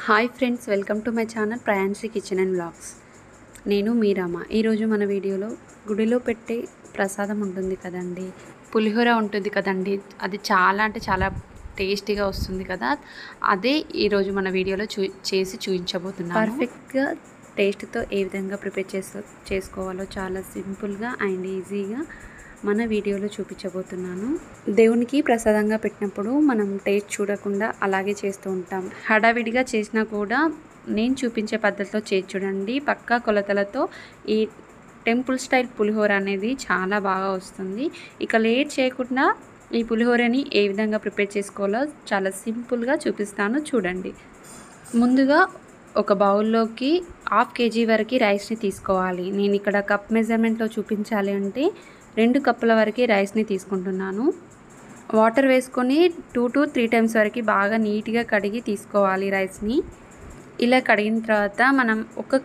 Hi friends, welcome to my channel Priyanshi kitchen and vlogs. నేను మీ రమ. ఈరోజు మన వీడియోలో గుడిలో పెట్టే ప్రసాదం ఉంటుంది కదండి, పులిహోర ఉంటుంది కదండి, అది చాలా టేస్టీగా వస్తుంది కదా. అదే ఈరోజు మన వీడియోలో చేసి చూపించబోతున్నాను. పర్ఫెక్ట్గా టేస్ట్తో ఏ విధంగా ప్రిపేర్ చేసుకోవాలో చాలా సింపుల్గా అండ్ ఈజీగా మన వీడియోలో చూపించబోతున్నాను. దేవునికి ప్రసాదంగా పెట్టినప్పుడు మనం టేస్ట్ చూడకుండా అలాగే చేస్తూ ఉంటాం. హడావిడిగా చేసినా కూడా నేను చూపించే పద్ధతిలో చేసి చూడండి. పక్కా కొలతలతో ఈ టెంపుల్ స్టైల్ పులిహోర అనేది చాలా బాగా వస్తుంది. ఇక లేట్ చేయకుండా ఈ పులిహోరని ఏ విధంగా ప్రిపేర్ చేసుకోవాలో చాలా సింపుల్గా చూపిస్తాను, చూడండి. ముందుగా ఒక బౌల్లోకి 1/2 kg వరకు రైస్ని తీసుకోవాలి. నేను ఇక్కడ కప్ మెజర్మెంట్లో చూపించాలి అంటే 2 కప్పుల వరకు రైస్ని తీసుకుంటున్నాను. వాటర్ వేసుకొని 2 to 3 times వరకు బాగా నీట్గా కడిగి తీసుకోవాలి రైస్ని. ఇలా కడిగిన తర్వాత మనం ఒక్క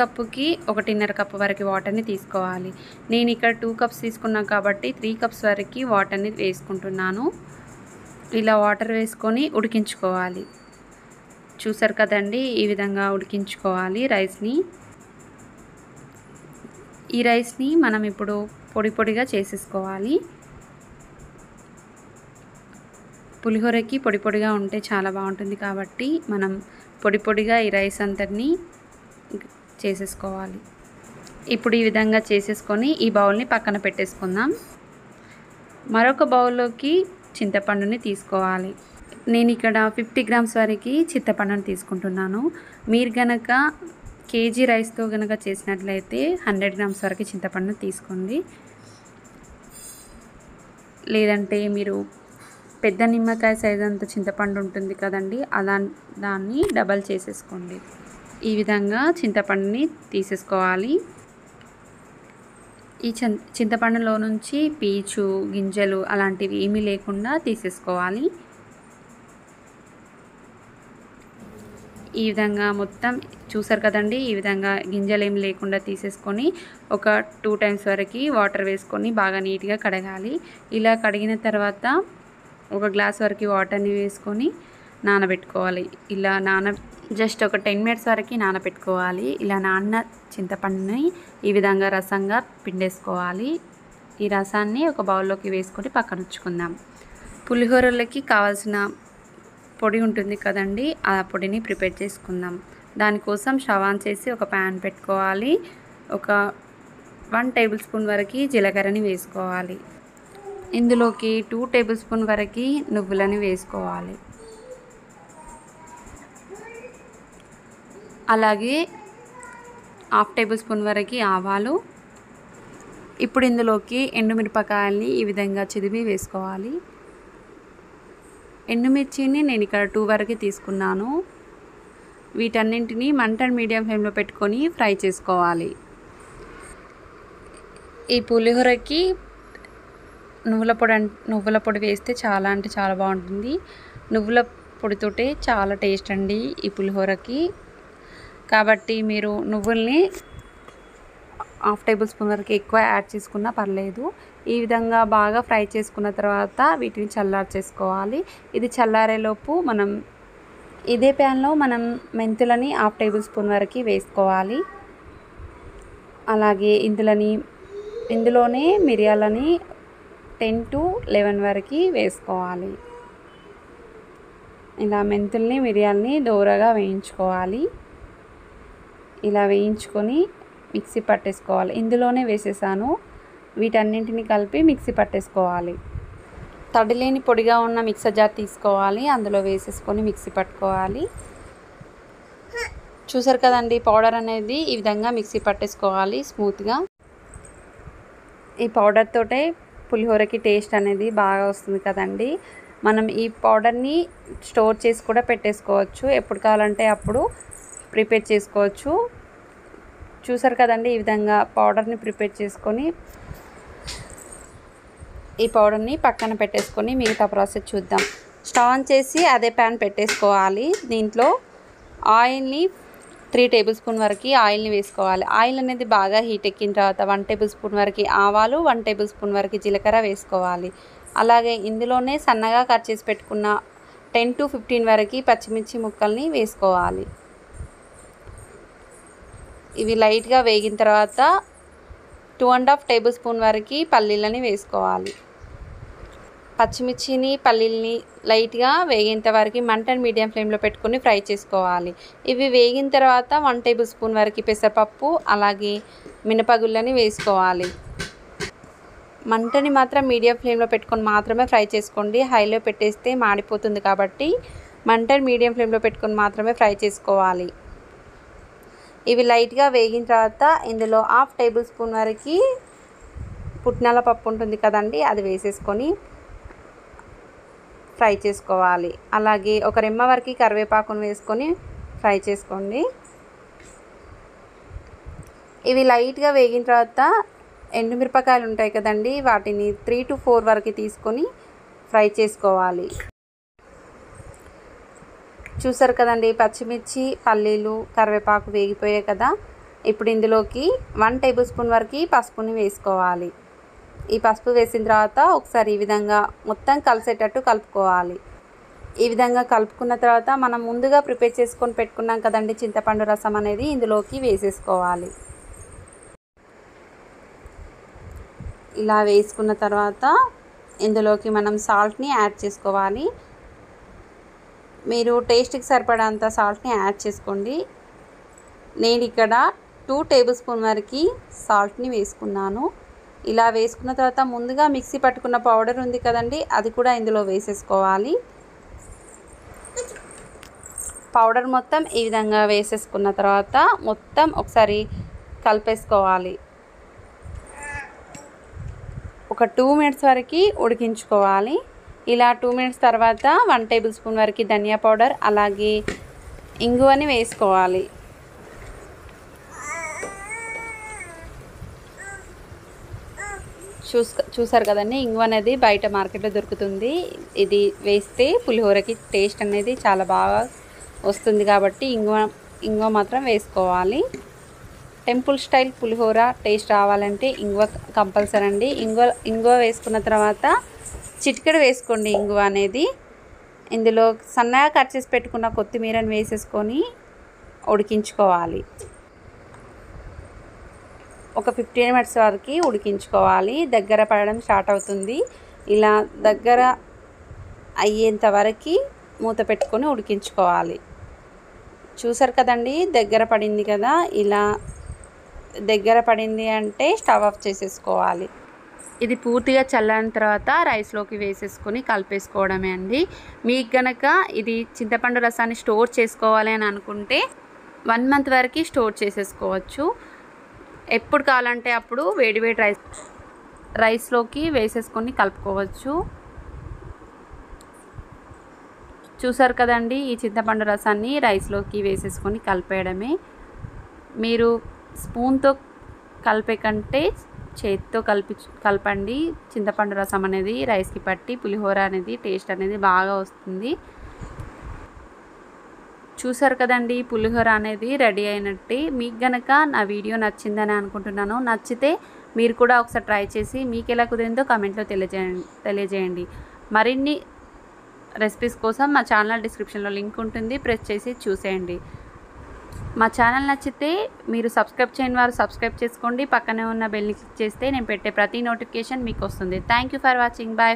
కప్పుకి 1.5 కప్పు వరకు వాటర్ని తీసుకోవాలి. నేను ఇక్కడ 2 cups తీసుకున్నాను కాబట్టి 3 cups వరకు వాటర్ని వేసుకుంటున్నాను. ఇలా వాటర్ వేసుకొని ఉడికించుకోవాలి. చూసారు కదండి, ఈ విధంగా ఉడికించుకోవాలి రైస్ని. ఈ రైస్ని మనం ఇప్పుడు పొడిగా చేసేసుకోవాలి. పులిహోరకి పొడిగా ఉంటే చాలా బాగుంటుంది కాబట్టి మనం పొడిగా ఈ రైస్ అంతటిని చేసేసుకోవాలి. ఇప్పుడు ఈ విధంగా చేసేసుకొని ఈ బౌల్ని పక్కన పెట్టేసుకుందాం. మరొక బౌల్లోకి చింతపండుని తీసుకోవాలి. నేను ఇక్కడ 50 grams వరకు చింతపండుని తీసుకుంటున్నాను. మీరు గనక kg రైస్తో కనుక చేసినట్లయితే 100 grams వరకు చింతపండుని తీసుకోండి. లేదంటే మీరు పెద్ద నిమ్మకాయ సైజ్ అంత చింతపండు ఉంటుంది కదండి, దాన్ని డబల్ చేసేసుకోండి. ఈ విధంగా చింతపండుని తీసేసుకోవాలి. ఈ చింతపండులో నుంచి పీచు గింజలు అలాంటివి ఏమీ లేకుండా తీసేసుకోవాలి. ఈ విధంగా మొత్తం చూసారు కదండి, ఈ విధంగా గింజలు ఏమి లేకుండా తీసేసుకొని ఒక 2 times వరకు వాటర్ వేసుకొని బాగా నీట్గా కడగాలి. ఇలా కడిగిన తర్వాత ఒక గ్లాస్ వరకు వాటర్ని వేసుకొని నానబెట్టుకోవాలి. ఇలా జస్ట్ ఒక 10 minutes వరకు నానబెట్టుకోవాలి. ఇలా నాన్న చింతపండుని ఈ విధంగా రసంగా పిండేసుకోవాలి. ఈ రసాన్ని ఒక బౌల్లోకి వేసుకొని పక్కన ఉంచుకుందాం. పులిహోరలకి కావాల్సిన పొడి ఉంటుంది కదండి, ఆ పొడిని ప్రిపేర్ చేసుకుందాం. దానికోసం స్టవ్ ఆన్ చేసి ఒక ప్యాన్ పెట్టుకోవాలి. ఒక 1 tablespoon వరకు జీలకర్రని వేసుకోవాలి. ఇందులోకి 2 tablespoon వరకు నువ్వులని వేసుకోవాలి. అలాగే 1/2 tablespoon వరకు ఆవాలు. ఇప్పుడు ఇందులోకి ఎండుమిరపకాయల్ని ఈ విధంగా చిదిమి వేసుకోవాలి. ఎండుమిర్చిని నేను ఇక్కడ 2 వరకు తీసుకున్నాను. వీటన్నింటినీ మంటను మీడియం ఫ్లేమ్లో పెట్టుకొని ఫ్రై చేసుకోవాలి. ఈ పులిహోరకి నువ్వుల పొడి వేస్తే చాలా అంటే చాలా బాగుంటుంది. నువ్వుల పొడితోటే చాలా టేస్ట్ అండి ఈ పులిహోరకి. కాబట్టి మీరు నువ్వుల్ని 1/2 tablespoon వరకు ఎక్కువ యాడ్ చేసుకున్నా పర్లేదు. ఈ విధంగా బాగా ఫ్రై చేసుకున్న తర్వాత వీటిని చల్లార్చేసుకోవాలి. ఇది చల్లారేలోపు మనం ఇదే ప్యాన్లో మెంతులని 1/2 tablespoon వరకు వేసుకోవాలి. అలాగే ఇందులోనే మిరియాలని 10 to 11 వరకు వేసుకోవాలి. ఇలా మెంతుల్ని మిరియాలని దోరగా వేయించుకోవాలి. ఇలా వేయించుకొని మిక్సీ పట్టేసుకోవాలి. ఇందులోనే వేసేసాను. వీటన్నింటిని కలిపి మిక్సీ పట్టేసుకోవాలి. తడిలేని పొడిగా ఉన్న మిక్సర్ జార్ తీసుకోవాలి, అందులో వేసేసుకొని మిక్సీ పట్టుకోవాలి. చూసారు కదండి, పౌడర్ అనేది ఈ విధంగా మిక్సీ పట్టేసుకోవాలి స్మూత్గా. ఈ పౌడర్ తోటే పులిహోరకి టేస్ట్ అనేది బాగా వస్తుంది కదండి. మనం ఈ పౌడర్ని స్టోర్ చేసి కూడా పెట్టేసుకోవచ్చు, ఎప్పుడు కావాలంటే అప్పుడు ప్రిపేర్ చేసుకోవచ్చు. చూసారు కదండి, ఈ విధంగా పౌడర్ని ప్రిపేర్ చేసుకొని ఈ పౌడర్ని పక్కన పెట్టేసుకొని మిగతా ప్రాసెస్ చూద్దాం. స్టవ్ ఆన్ చేసి అదే ప్యాన్ పెట్టేసుకోవాలి. దీంట్లో ఆయిల్ని 3 tablespoon వరకు ఆయిల్ని వేసుకోవాలి. ఆయిల్ అనేది బాగా హీట్ ఎక్కిన తర్వాత 1 tablespoon వరకు ఆవాలు, 1 tablespoon వరకు జీలకర్ర వేసుకోవాలి. అలాగే ఇందులోనే సన్నగా కట్ చేసి పెట్టుకున్న 10 to 15 వరకు పచ్చిమిర్చి ముక్కల్ని వేసుకోవాలి. ఇవి లైట్గా వేగిన తర్వాత 2.5 టేబుల్ స్పూన్ వరకు పల్లీలని వేసుకోవాలి. పచ్చిమిర్చిని పల్లీలని లైట్గా వేగేంత వరకు మంటను మీడియం ఫ్లేమ్లో పెట్టుకొని ఫ్రై చేసుకోవాలి. ఇవి వేగిన తర్వాత 1 టేబుల్ స్పూన్ వరకు పెసరపప్పు అలాగే మినపగుళ్ళని వేసుకోవాలి. మంటని మాత్రం మీడియం ఫ్లేమ్లో పెట్టుకొని మాత్రమే ఫ్రై చేసుకోండి. హైలో పెట్టేస్తే మాడిపోతుంది కాబట్టి మంటని మీడియం ఫ్లేమ్లో పెట్టుకొని మాత్రమే ఫ్రై చేసుకోవాలి. ఇవి లైట్గా వేగిన తర్వాత ఇందులో 1/2 టేబుల్ స్పూన్ వరకు పుట్నాల పప్పు ఉంటుంది కదండి, అది వేసేసుకొని ఫ్రై చేసుకోవాలి. అలాగే ఒక రెమ్మ వరకు కరివేపాకును వేసుకొని ఫ్రై చేసుకోండి. ఇవి లైట్గా వేగిన తర్వాత ఎండుమిరపకాయలు ఉంటాయి కదండి, వాటిని 3 to 4 వరకు తీసుకొని ఫ్రై చేసుకోవాలి. చూసారు కదండి, పచ్చిమిర్చి పల్లీలు కరివేపాకు వేగిపోయాయి కదా. ఇప్పుడు ఇందులోకి 1 టేబుల్ స్పూన్ వరకు పసుపుని వేసుకోవాలి. ఈ పసుపు వేసిన తర్వాత ఒకసారి ఈ విధంగా మొత్తం కలిసేటట్టు కలుపుకోవాలి. ఈ విధంగా కలుపుకున్న తర్వాత మనం ముందుగా ప్రిపేర్ చేసుకొని పెట్టుకున్నాం కదండి చింతపండు రసం అనేది ఇందులోకి వేసేసుకోవాలి. ఇలా వేసుకున్న తర్వాత ఇందులోకి మనం సాల్ట్ని యాడ్ చేసుకోవాలి. మీరు టేస్ట్కి సరిపడంత సాల్ట్ని యాడ్ చేసుకోండి. నేను ఇక్కడ 2 టేబుల్ స్పూన్ వరకు సాల్ట్ని వేసుకున్నాను. ఇలా వేసుకున్న తర్వాత ముందుగా మిక్సీ పట్టుకున్న పౌడర్ ఉంది కదండి, అది కూడా ఇందులో వేసేసుకోవాలి. పౌడర్ మొత్తం ఈ విధంగా వేసేసుకున్న తర్వాత మొత్తం ఒకసారి కలిపేసుకోవాలి. ఒక 2 మినిట్స్ వరకు ఉడికించుకోవాలి. ఇలా 2 మినిట్స్ తర్వాత 1 టేబుల్ స్పూన్ వరకు ధనియా పౌడర్ అలాగే ఇంగువని వేసుకోవాలి. చూసారు కదండి, ఇంగువ అనేది బయట మార్కెట్లో దొరుకుతుంది. ఇది వేస్తే పులిహోరకి టేస్ట్ అనేది చాలా బాగా వస్తుంది కాబట్టి ఇంగువ మాత్రం వేసుకోవాలి. టెంపుల్ స్టైల్ పులిహోర టేస్ట్ రావాలంటే ఇంగువ కంపల్సరీ అండి. ఇంగువ వేసుకున్న తర్వాత చిటికెడు వేసుకోండి ఇంగువ అనేది. ఇందులో సన్నగా కట్ చేసి పెట్టుకున్న కొత్తిమీరని వేసేసుకొని ఉడికించుకోవాలి. ఒక 15 మినిట్స్ వరకు ఉడికించుకోవాలి. దగ్గర పడడం స్టార్ట్ అవుతుంది. ఇలా దగ్గర అయ్యేంత వరకు మూత పెట్టుకొని ఉడికించుకోవాలి. చూసారు కదండి, దగ్గర పడింది కదా. ఇలా దగ్గర పడింది అంటే స్టవ్ ఆఫ్ చేసేసుకోవాలి. ఇది పూర్తిగా చల్లారిన తర్వాత రైస్లోకి వేసేసుకొని కలిపేసుకోవడమే అండి. మీకు గనక ఇది చింతపండు రసాన్ని స్టోర్ చేసుకోవాలి అని అనుకుంటే 1 మంత్ వరకు స్టోర్ చేసేసుకోవచ్చు. ఎప్పుడు కావాలంటే అప్పుడు వేడివేడి రైస్లోకి వేసేసుకొని కలుపుకోవచ్చు. చూసారు కదండి, ఈ చింతపండు రసాన్ని రైస్లోకి వేసేసుకొని కలిపేయడమే. మీరు స్పూన్తో కలిపే కంటే చేతితో కలపండి. చింతపండు రసం అనేది రైస్కి పట్టి పులిహోర అనేది టేస్ట్ అనేది బాగా వస్తుంది. చూసారు కదండి, పులిహోర అనేది రెడీ అయినట్టే. మీకు గనక నా వీడియో నచ్చిందని అనుకుంటున్నాను. నచ్చితే మీరు కూడా ఒకసారి ట్రై చేసి మీకు ఎలా కుదిరిందో కామెంట్లో తెలియజేయండి. మరిన్ని రెసిపీస్ కోసం మా ఛానల్ డిస్క్రిప్షన్లో లింక్ ఉంటుంది, ప్రెస్ చేసి చూసేయండి. మా ఛానల్ నచ్చితే మీరు సబ్స్క్రైబ్ చేయని వారు సబ్స్క్రైబ్ చేసుకోండి. పక్కనే ఉన్న బెల్ని క్లిక్ చేస్తే నేను పెట్టే ప్రతి నోటిఫికేషన్ మీకు వస్తుంది. Thank you for watching. Bye.